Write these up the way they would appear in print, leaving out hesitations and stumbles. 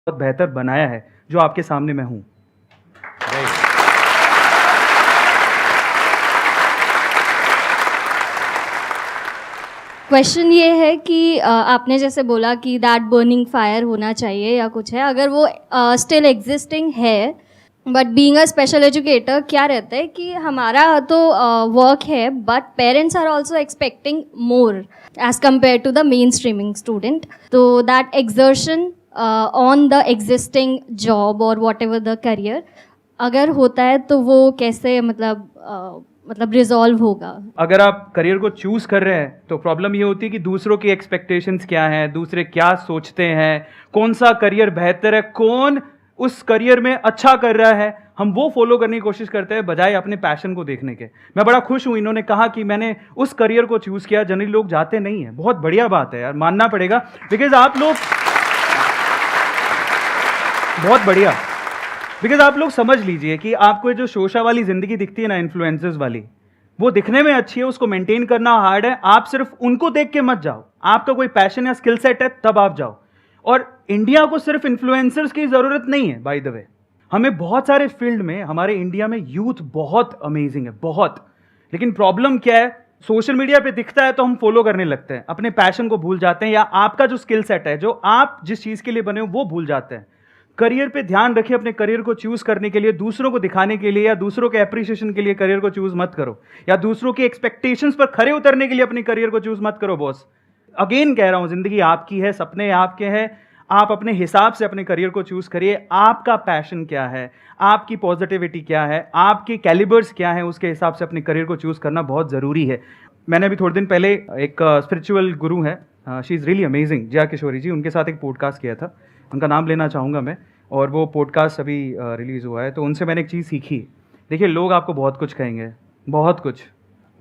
बहुत बेहतर बनाया है जो आपके सामने मैं हूँ। क्वेश्चन ये है कि आपने जैसे बोला कि दैट बर्निंग फायर होना चाहिए या कुछ है, अगर वो स्टिल एग्जिस्टिंग है, but being a special educator क्या रहता है कि हमारा तो वर्क है, but parents are also expecting more as compare to the main streaming student, तो that exertion on the existing job और वॉट एवर द करियर अगर होता है तो वो कैसे मतलब रिजॉल्व होगा? अगर आप करियर को चूज कर रहे हैं तो प्रॉब्लम ये होती है कि दूसरों की एक्सपेक्टेशंस क्या हैं, दूसरे क्या सोचते हैं, कौन सा करियर बेहतर है, कौन उस करियर में अच्छा कर रहा है, हम वो फॉलो करने की कोशिश करते हैं बजाय अपने पैशन को देखने के। मैं बड़ा खुश हूं इन्होंने कहा कि मैंने उस करियर को चूज किया। जनरली लोग जाते नहीं है, बहुत बढ़िया बात है यार, मानना पड़ेगा। बिकॉज आप लोग बहुत बढ़िया, बिकॉज आप लोग समझ लीजिए कि आपको जो शोशा वाली जिंदगी दिखती है ना, इन्फ्लुएंसर्स वाली, वो दिखने में अच्छी है, उसको मेंटेन करना हार्ड है। आप सिर्फ उनको देख के मत जाओ, आपका कोई पैशन या स्किल सेट है तब आप जाओ। और इंडिया को सिर्फ इन्फ्लुएंसर्स की जरूरत नहीं है, बाय द वे। हमें बहुत सारे फील्ड में, हमारे इंडिया में यूथ बहुत अमेजिंग है, बहुत। लेकिन प्रॉब्लम क्या है, सोशल मीडिया पे दिखता है तो हम फॉलो करने लगते हैं, अपने पैशन को भूल जाते हैं, या आपका जो स्किल सेट है, जो आप जिस चीज के लिए बने हो, वो भूल जाते हैं। करियर पे ध्यान रखिए। अपने करियर को चूज करने के लिए, दूसरों को दिखाने के लिए या दूसरों के एप्रिसिएशन के लिए करियर को चूज मत करो, या दूसरों की एक्सपेक्टेशंस पर खरे उतरने के लिए अपने करियर को चूज मत करो बॉस। अगेन कह रहा हूं, जिंदगी आपकी है, सपने आपके हैं, आप अपने हिसाब से अपने करियर को चूज करिए। आपका पैशन क्या है, आपकी पॉजिटिविटी क्या है, आपके कैलिबर्स क्या है, उसके हिसाब से अपने करियर को चूज करना बहुत जरूरी है। मैंने अभी थोड़े दिन पहले एक स्पिरिचुअल गुरु है, she is really amazing, Jaya Kishori ji, उनके साथ एक पॉडकास्ट किया था, उनका नाम लेना चाहूँगा मैं, और वो पॉडकास्ट अभी रिलीज़ हुआ है। तो उनसे मैंने एक चीज़ सीखी। देखिए, लोग आपको बहुत कुछ कहेंगे, बहुत कुछ,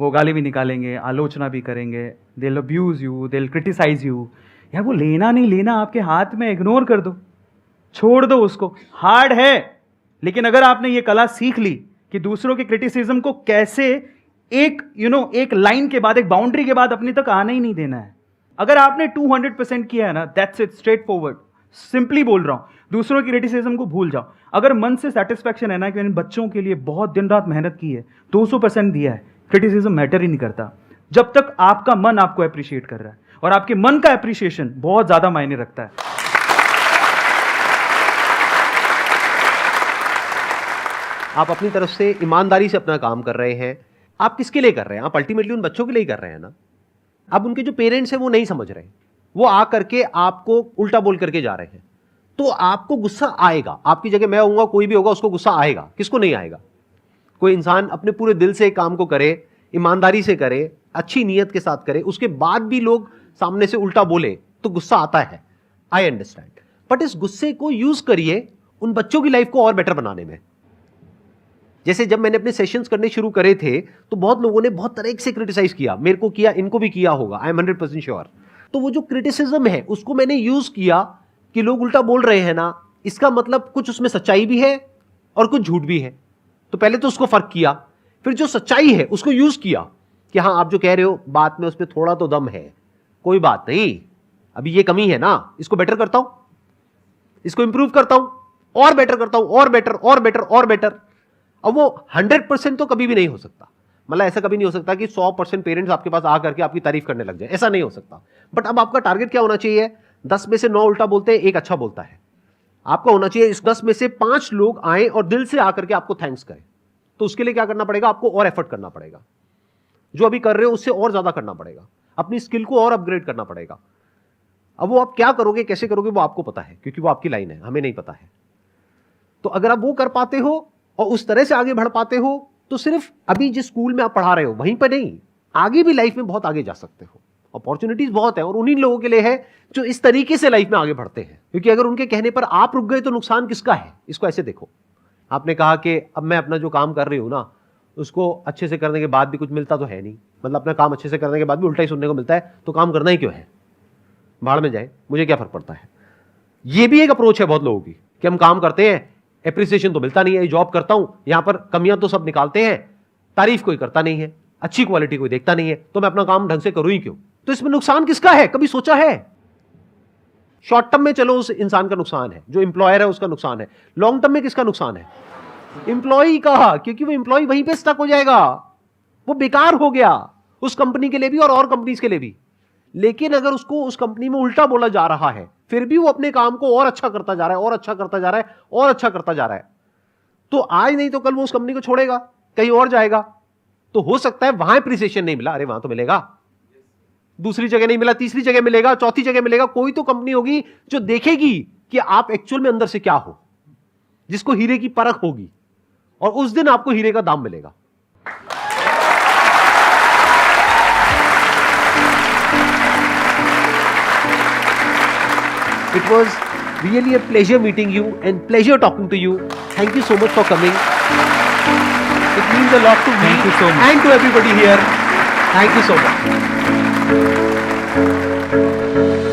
वो गाली भी निकालेंगे, आलोचना भी करेंगे, they will abuse you, they will criticise you. यार वो लेना नहीं लेना आपके हाथ में, इग्नोर कर दो, छोड़ दो उसको। हार्ड है, लेकिन अगर आपने ये कला सीख ली कि दूसरों के क्रिटिसिज्म को कैसे एक लाइन के बाद, एक बाउंड्री के बाद अपने तक आने ही नहीं देना है। अगर आपने 200% किया है ना, that's it, straight forward, simply बोल रहा हूं, दूसरों की क्रिटिसिज्म को भूल जाओ। अगर मन से सेटिस्फैक्शन है ना कि मैंने बच्चों के लिए बहुत दिन रात मेहनत की है, 200% दिया है, क्रिटिसिज्म मैटर ही नहीं करता, जब तक आपका मन आपको अप्रिशिएट कर रहा है। और आपके मन का अप्रिशिएशन बहुत ज्यादा मायने रखता है। आप अपनी तरफ से ईमानदारी से अपना काम कर रहे हैं। आप किसके लिए कर रहे हैं? आप अल्टीमेटली उन बच्चों के लिए ही कर रहे हैं ना। अब उनके जो पेरेंट्स हैं वो नहीं समझ रहे, वो आ करके आपको उल्टा बोल करके जा रहे हैं, तो आपको गुस्सा आएगा। आपकी जगह मैं होऊंगा, कोई भी होगा, उसको गुस्सा आएगा। किसको नहीं आएगा? कोई इंसान अपने पूरे दिल से एक काम को करे, ईमानदारी से करे, अच्छी नीयत के साथ करे, उसके बाद भी लोग सामने से उल्टा बोले तो गुस्सा आता है। आई अंडरस्टैंड, बट इस गुस्से को यूज करिए उन बच्चों की लाइफ को और बेटर बनाने में। जैसे जब मैंने अपने सेशंस करने शुरू करे थे तो बहुत लोगों ने बहुत तरह से क्रिटिसाइज किया, मेरे को किया, इनको भी किया होगा, आई एम 100% श्योर। तो वो जो क्रिटिसिज्म है उसको मैंने यूज किया कि लोग उल्टा बोल रहे हैं ना, इसका मतलब कुछ उसमें सच्चाई भी है और कुछ झूठ भी है। तो पहले तो उसको फर्क किया, फिर जो सच्चाई है उसको यूज किया कि हाँ, आप जो कह रहे हो बात में उसमें थोड़ा तो दम है, कोई बात नहीं, अभी ये कमी है ना, इसको बेटर करता हूं, इसको इंप्रूव करता हूं, और बेटर करता हूं, और बेटर और बेटर और बेटर। अब वो 100% तो कभी भी नहीं हो सकता। मतलब ऐसा कभी नहीं हो सकता कि 100% पेरेंट्स आपके पास आकर के आपकी तारीफ करने लग जाए, ऐसा नहीं हो सकता। बट अब आपका टारगेट क्या होना चाहिए? 10 में से 9 उल्टा बोलते हैं, एक अच्छा बोलता है। आपका होना चाहिए इस 10 में से 5 लोग आए और दिल से आकर के आपको थैंक्स करें। तो उसके लिए क्या करना पड़ेगा? आपको और एफर्ट करना पड़ेगा, जो अभी कर रहे हो उससे और ज्यादा करना पड़ेगा, अपनी स्किल को और अपग्रेड करना पड़ेगा। अब वो आप क्या करोगे, कैसे करोगे, वो आपको पता है, क्योंकि वो आपकी लाइन है, हमें नहीं पता है। तो अगर आप वो कर पाते हो और उस तरह से आगे बढ़ पाते हो, तो सिर्फ अभी जिस स्कूल में आप पढ़ा रहे हो वहीं पर नहीं, आगे भी लाइफ में बहुत आगे जा सकते हो। अपॉर्चुनिटीज बहुत है, और उन्हीं लोगों के लिए है जो इस तरीके से लाइफ में आगे बढ़ते हैं। क्योंकि अगर उनके कहने पर आप रुक गए तो नुकसान किसका है? इसको ऐसे देखो, आपने कहा कि अब मैं अपना जो काम कर रही हूं ना, उसको अच्छे से करने के बाद भी कुछ मिलता तो है नहीं, मतलब अपना काम अच्छे से करने के बाद भी उल्टा ही सुनने को मिलता है, तो काम करना ही क्यों है? भाड़ में जाए, मुझे क्या फर्क पड़ता है। ये भी एक अप्रोच है बहुत लोगों की कि हम काम करते हैं, एप्रिसिएशन तो मिलता नहीं है, जॉब करता हूं, यहां पर कमियां तो सब निकालते हैं, तारीफ कोई करता नहीं है, अच्छी क्वालिटी कोई देखता नहीं है, तो मैं अपना काम ढंग से करूं ही क्यों? तो इसमें नुकसान किसका है? कभी सोचा है? शॉर्ट टर्म में चलो उस इंसान का नुकसान है, जो एम्प्लॉयर है उसका नुकसान है, लॉन्ग टर्म में किसका नुकसान है? एम्प्लॉय का, क्योंकि वो एम्प्लॉय वहीं पे स्टक हो जाएगा, वो बेकार हो गया उस कंपनी के लिए भी और कंपनीज के लिए भी। लेकिन अगर उसको उस कंपनी में उल्टा बोला जा रहा है, फिर भी वो अपने काम को और अच्छा करता जा रहा है, और अच्छा करता जा रहा है, और अच्छा करता जा रहा है, तो आज नहीं तो कल वो उस कंपनी को छोड़ेगा, कहीं और जाएगा। तो हो सकता है वहां एप्रिसिएशन नहीं मिला, अरे वहां तो मिलेगा, दूसरी जगह नहीं मिला, तीसरी जगह मिलेगा, चौथी जगह मिलेगा। कोई तो कंपनी होगी जो देखेगी कि आप एक्चुअल में अंदर से क्या हो, जिसको हीरे की परख होगी, और उस दिन आपको हीरे का दाम मिलेगा। It was really a pleasure meeting you and pleasure talking to you. Thank you so much for coming. It means a lot to me Thank you so much. and to everybody here. Thank you so much.